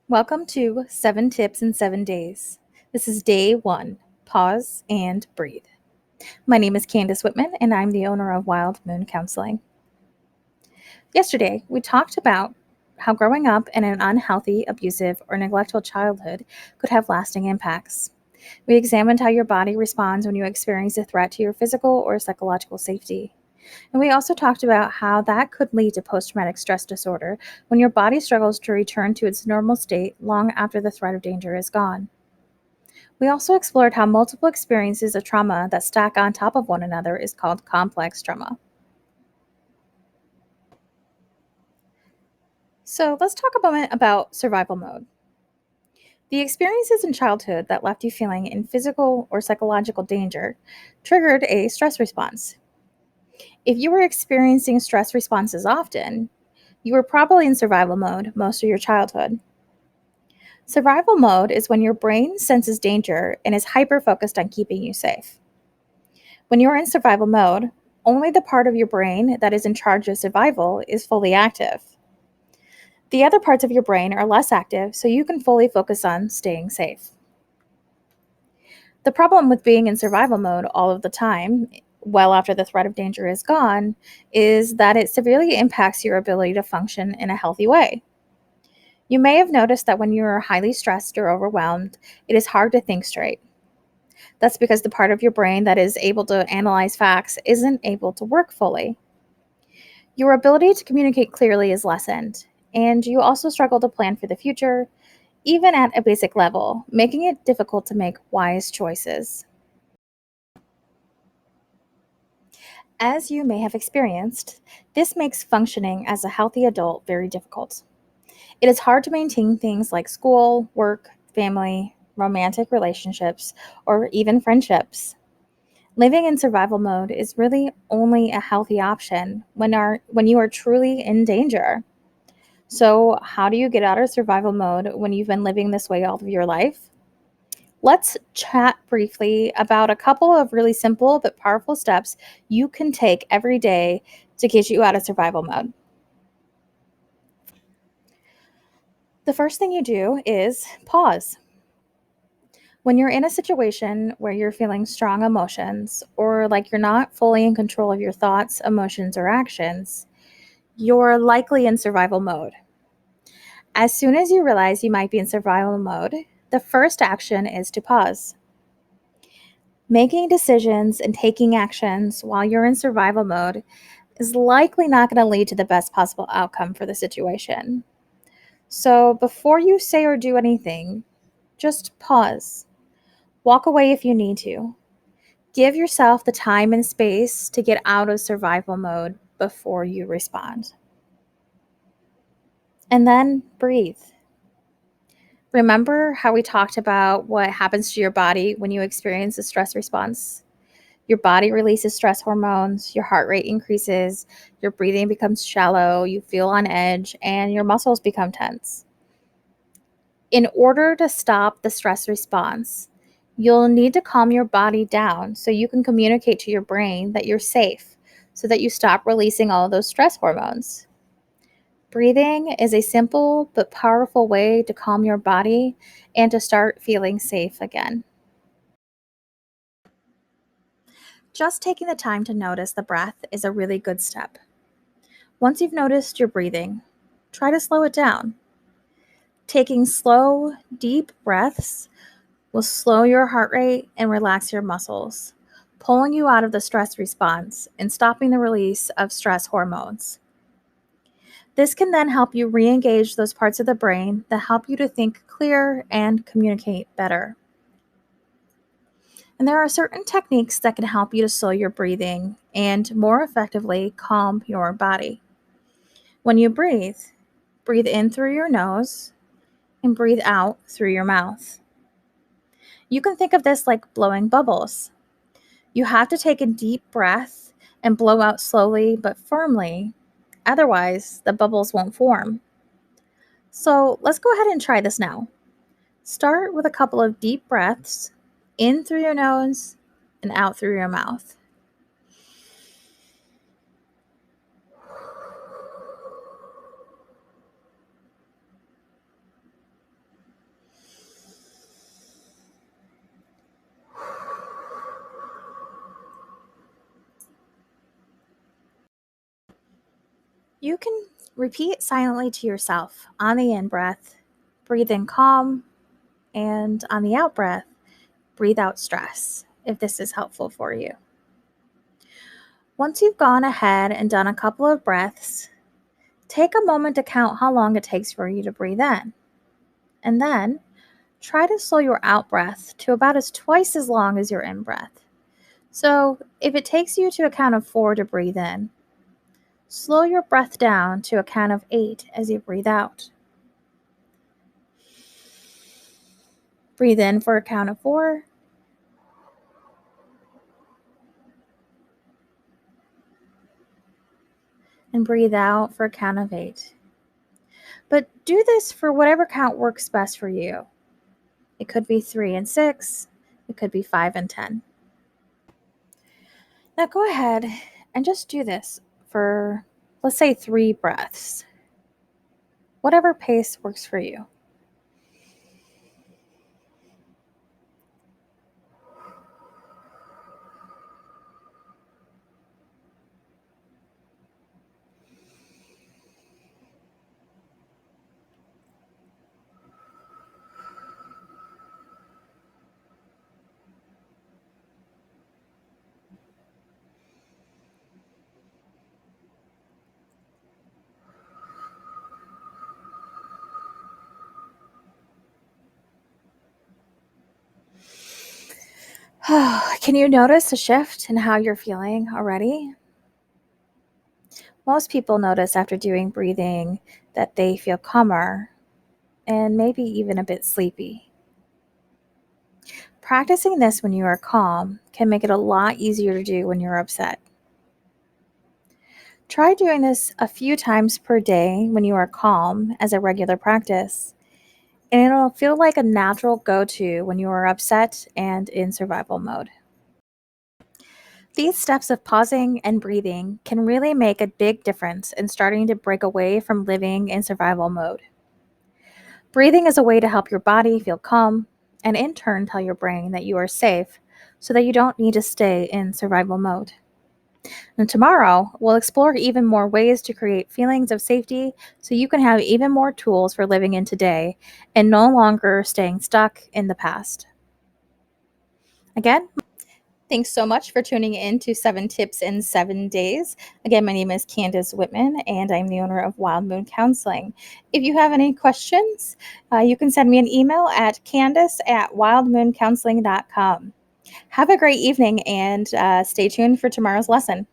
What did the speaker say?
Welcome to 7 Tips in 7 Days. This is day 1. Pause and breathe. My name is Candace Whitman, and I'm the owner of Wild Moon Counseling. Yesterday, we talked about how growing up in an unhealthy, abusive, or neglectful childhood could have lasting impacts. We examined how your body responds when you experience a threat to your physical or psychological safety. And we also talked about how that could lead to post traumatic stress disorder when your body struggles to return to its normal state long after the threat of danger is gone. We also explored how multiple experiences of trauma that stack on top of one another is called complex trauma. So let's talk a moment about survival mode. The experiences in childhood that left you feeling in physical or psychological danger triggered a stress response. If you were experiencing stress responses often, you were probably in survival mode most of your childhood. Survival mode is when your brain senses danger and is hyper focused on keeping you safe. When you are in survival mode, only the part of your brain that is in charge of survival is fully active. The other parts of your brain are less active, so you can fully focus on staying safe. The problem with being in survival mode all of the time, well after the threat of danger is gone, is that it severely impacts your ability to function in a healthy way. You may have noticed that when you are highly stressed or overwhelmed, it is hard to think straight. That's because the part of your brain that is able to analyze facts isn't able to work fully. Your ability to communicate clearly is lessened, and you also struggle to plan for the future, even at a basic level, making it difficult to make wise choices. As you may have experienced, this makes functioning as a healthy adult very difficult. It is hard to maintain things like school, work, family, romantic relationships, or even friendships. Living in survival mode is really only a healthy option when you are truly in danger. So, how do you get out of survival mode when you've been living this way all of your life? Let's chat briefly about a couple of really simple but powerful steps you can take every day to get you out of survival mode. The first thing you do is pause. When you're in a situation where you're feeling strong emotions or like you're not fully in control of your thoughts, emotions, or actions, you're likely in survival mode. As soon as you realize you might be in survival mode, the first action is to pause. Making decisions and taking actions while you're in survival mode is likely not going to lead to the best possible outcome for the situation. So before you say or do anything, just pause. Walk away if you need to. Give yourself the time and space to get out of survival mode before you respond. And then breathe. Remember how we talked about what happens to your body when you experience a stress response? Your body releases stress hormones, your heart rate increases, your breathing becomes shallow, you feel on edge, and your muscles become tense. In order to stop the stress response, you'll need to calm your body down so you can communicate to your brain that you're safe, so that you stop releasing all of those stress hormones. Breathing is a simple but powerful way to calm your body and to start feeling safe again. Just taking the time to notice the breath is a really good step. Once you've noticed your breathing, try to slow it down. Taking slow, deep breaths will slow your heart rate and relax your muscles, pulling you out of the stress response and stopping the release of stress hormones. This can then help you re engage those parts of the brain that help you to think clear and communicate better. And there are certain techniques that can help you to slow your breathing and more effectively calm your body. When you breathe, breathe in through your nose and breathe out through your mouth. You can think of this like blowing bubbles. You have to take a deep breath and blow out slowly but firmly. Otherwise, the bubbles won't form. So let's go ahead and try this now. Start with a couple of deep breaths in through your nose and out through your mouth. You can repeat silently to yourself on the in breath, breathe in calm, and on the out breath, breathe out stress, if this is helpful for you. Once you've gone ahead and done a couple of breaths, take a moment to count how long it takes for you to breathe in. And then try to slow your out breath to about twice as long as your in breath. So if it takes you to a count of 4 to breathe in, slow your breath down to a count of 8 as you breathe out. Breathe in for a count of 4. And breathe out for a count of 8. But do this for whatever count works best for you. It could be 3 and 6. It could be 5 and 10. Now go ahead and just do this for, let's say, 3 breaths. Whatever pace works for you. Can you notice a shift in how you're feeling already? Most people notice after doing breathing that they feel calmer and maybe even a bit sleepy. Practicing this when you are calm can make it a lot easier to do when you're upset. Try doing this a few times per day when you are calm as a regular practice, and it'll feel like a natural go-to when you are upset and in survival mode. These steps of pausing and breathing can really make a big difference in starting to break away from living in survival mode. Breathing is a way to help your body feel calm and in turn tell your brain that you are safe so that you don't need to stay in survival mode. And tomorrow, we'll explore even more ways to create feelings of safety so you can have even more tools for living in today and no longer staying stuck in the past. Again, thanks so much for tuning in to 7 Tips in 7 Days. Again, my name is Candace Whitman, and I'm the owner of Wild Moon Counseling. If you have any questions, you can send me an email at candace@wildmooncounseling.com. Have a great evening, and stay tuned for tomorrow's lesson.